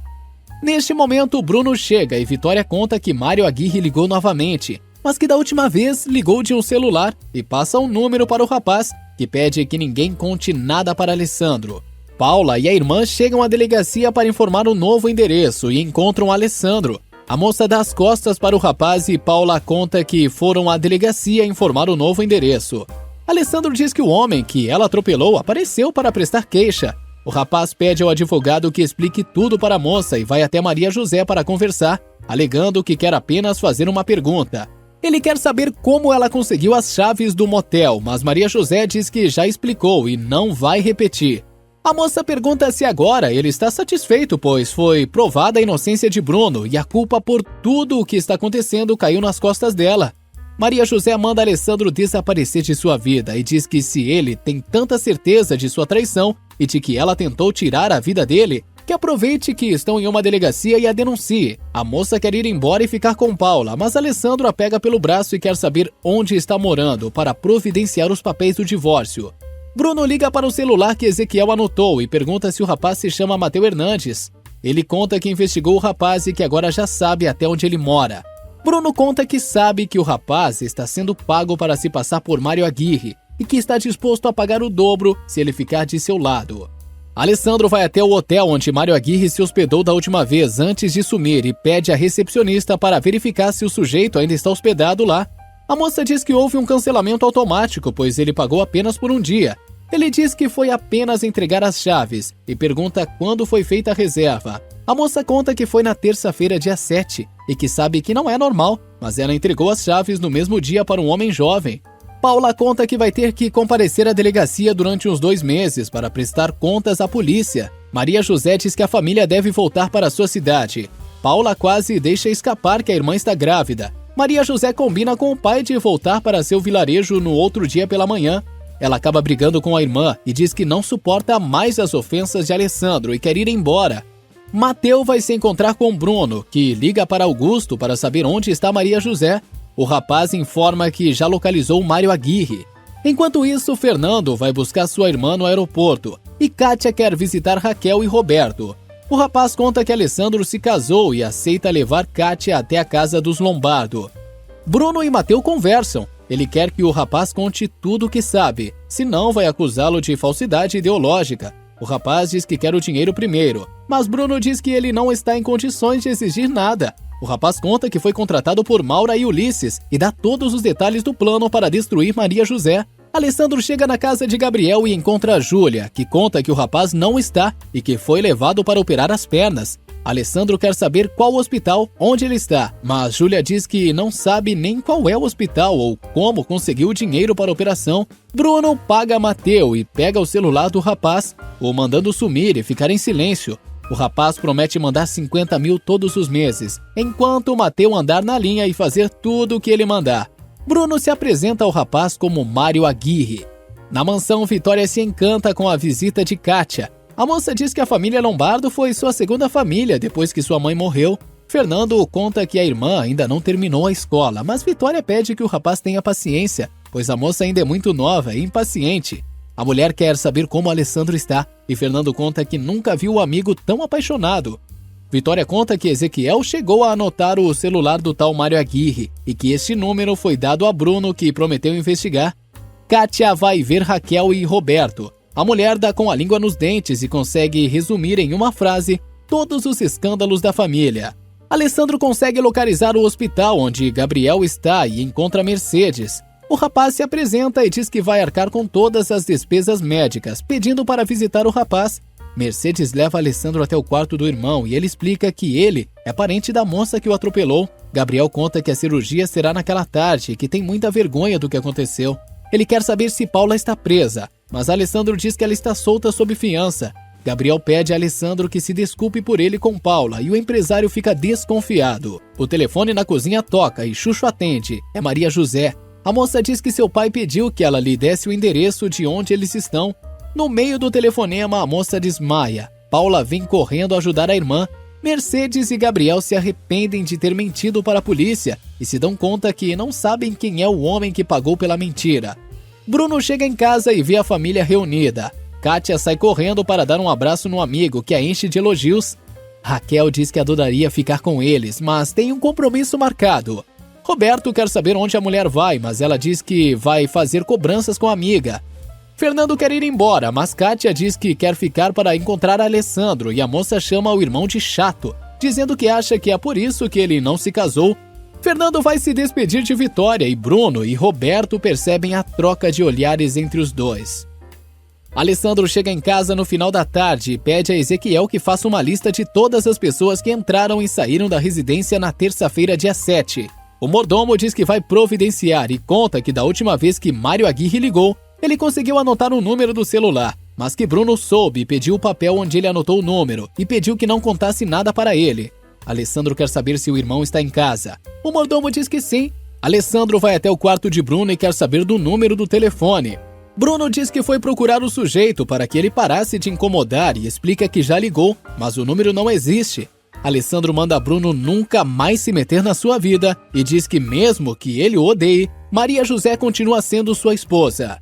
A: Neste momento, Bruno chega e Vitória conta que Mário Aguirre ligou novamente, mas que da última vez ligou de um celular e passa um número para o rapaz, que pede que ninguém conte nada para Alessandro. Paula e a irmã chegam à delegacia para informar o novo endereço e encontram Alessandro. A moça dá as costas para o rapaz e Paula conta que foram à delegacia informar o novo endereço. Alessandro diz que o homem que ela atropelou apareceu para prestar queixa. O rapaz pede ao advogado que explique tudo para a moça e vai até Maria José para conversar, alegando que quer apenas fazer uma pergunta. Ele quer saber como ela conseguiu as chaves do motel, mas Maria José diz que já explicou e não vai repetir. A moça pergunta se agora ele está satisfeito, pois foi provada a inocência de Bruno e a culpa por tudo o que está acontecendo caiu nas costas dela. Maria José manda Alessandro desaparecer de sua vida e diz que se ele tem tanta certeza de sua traição e de que ela tentou tirar a vida dele, que aproveite que estão em uma delegacia e a denuncie. A moça quer ir embora e ficar com Paula, mas Alessandro a pega pelo braço e quer saber onde está morando para providenciar os papéis do divórcio. Bruno liga para o celular que Ezequiel anotou e pergunta se o rapaz se chama Mateu Hernandes. Ele conta que investigou o rapaz e que agora já sabe até onde ele mora. Bruno conta que sabe que o rapaz está sendo pago para se passar por Mário Aguirre e que está disposto a pagar o dobro se ele ficar de seu lado. Alessandro vai até o hotel onde Mário Aguirre se hospedou da última vez antes de sumir e pede à recepcionista para verificar se o sujeito ainda está hospedado lá. A moça diz que houve um cancelamento automático, pois ele pagou apenas por um dia. Ele diz que foi apenas entregar as chaves e pergunta quando foi feita a reserva. A moça conta que foi na terça-feira, dia 7, e que sabe que não é normal, mas ela entregou as chaves no mesmo dia para um homem jovem. Paula conta que vai ter que comparecer à delegacia durante uns 2 meses para prestar contas à polícia. Maria José diz que a família deve voltar para sua cidade. Paula quase deixa escapar que a irmã está grávida. Maria José combina com o pai de voltar para seu vilarejo no outro dia pela manhã. Ela acaba brigando com a irmã e diz que não suporta mais as ofensas de Alessandro e quer ir embora. Mateu vai se encontrar com Bruno, que liga para Augusto para saber onde está Maria José. O rapaz informa que já localizou Mário Aguirre. Enquanto isso, Fernando vai buscar sua irmã no aeroporto e Kátia quer visitar Raquel e Roberto. O rapaz conta que Alessandro se casou e aceita levar Kátia até a casa dos Lombardo. Bruno e Mateu conversam. Ele quer que o rapaz conte tudo o que sabe, senão vai acusá-lo de falsidade ideológica. O rapaz diz que quer o dinheiro primeiro, mas Bruno diz que ele não está em condições de exigir nada. O rapaz conta que foi contratado por Maura e Ulisses e dá todos os detalhes do plano para destruir Maria José. Alessandro chega na casa de Gabriel e encontra a Júlia, que conta que o rapaz não está e que foi levado para operar as pernas. Alessandro quer saber qual hospital, onde ele está, mas Júlia diz que não sabe nem qual é o hospital ou como conseguiu o dinheiro para a operação. Bruno paga Mateu e pega o celular do rapaz, o mandando sumir e ficar em silêncio. O rapaz promete mandar 50 mil todos os meses, enquanto Mateu andar na linha e fazer tudo o que ele mandar. Bruno se apresenta ao rapaz como Mário Aguirre. Na mansão, Vitória se encanta com a visita de Kátia. A moça diz que a família Lombardo foi sua segunda família depois que sua mãe morreu. Fernando conta que a irmã ainda não terminou a escola, mas Vitória pede que o rapaz tenha paciência, pois a moça ainda é muito nova e impaciente. A mulher quer saber como Alessandro está, e Fernando conta que nunca viu o amigo tão apaixonado. Vitória conta que Ezequiel chegou a anotar o celular do tal Mário Aguirre, e que este número foi dado a Bruno, que prometeu investigar. Kátia vai ver Raquel e Roberto. A mulher dá com a língua nos dentes e consegue resumir em uma frase todos os escândalos da família. Alessandro consegue localizar o hospital onde Gabriel está e encontra Mercedes. O rapaz se apresenta e diz que vai arcar com todas as despesas médicas, pedindo para visitar o rapaz. Mercedes leva Alessandro até o quarto do irmão e ele explica que ele é parente da moça que o atropelou. Gabriel conta que a cirurgia será naquela tarde e que tem muita vergonha do que aconteceu. Ele quer saber se Paula está presa, mas Alessandro diz que ela está solta sob fiança. Gabriel pede a Alessandro que se desculpe por ele com Paula e o empresário fica desconfiado. O telefone na cozinha toca e Xuxo atende. É Maria José. A moça diz que seu pai pediu que ela lhe desse o endereço de onde eles estão. No meio do telefonema, a moça desmaia. Paula vem correndo ajudar a irmã. Mercedes e Gabriel se arrependem de ter mentido para a polícia e se dão conta que não sabem quem é o homem que pagou pela mentira. Bruno chega em casa e vê a família reunida. Kátia sai correndo para dar um abraço no amigo, que a enche de elogios. Raquel diz que adoraria ficar com eles, mas tem um compromisso marcado. Roberto quer saber onde a mulher vai, mas ela diz que vai fazer cobranças com a amiga. Fernando quer ir embora, mas Kátia diz que quer ficar para encontrar Alessandro e a moça chama o irmão de chato, dizendo que acha que é por isso que ele não se casou. Fernando vai se despedir de Vitória e Bruno e Roberto percebem a troca de olhares entre os dois. Alessandro chega em casa no final da tarde e pede a Ezequiel que faça uma lista de todas as pessoas que entraram e saíram da residência na terça-feira, dia 7. O mordomo diz que vai providenciar e conta que da última vez que Mário Aguirre ligou, ele conseguiu anotar o número do celular.
B: mas que Bruno soube e pediu o papel onde ele anotou o número e pediu que não contasse nada para ele. Alessandro quer saber se o irmão está em casa. O mordomo diz que sim. Alessandro vai até o quarto de Bruno e quer saber do número do telefone. Bruno diz que foi procurar o sujeito para que ele parasse de incomodar e explica que já ligou, mas o número não existe. Alessandro manda Bruno nunca mais se meter na sua vida e diz que mesmo que ele o odeie, Maria José continua sendo sua esposa.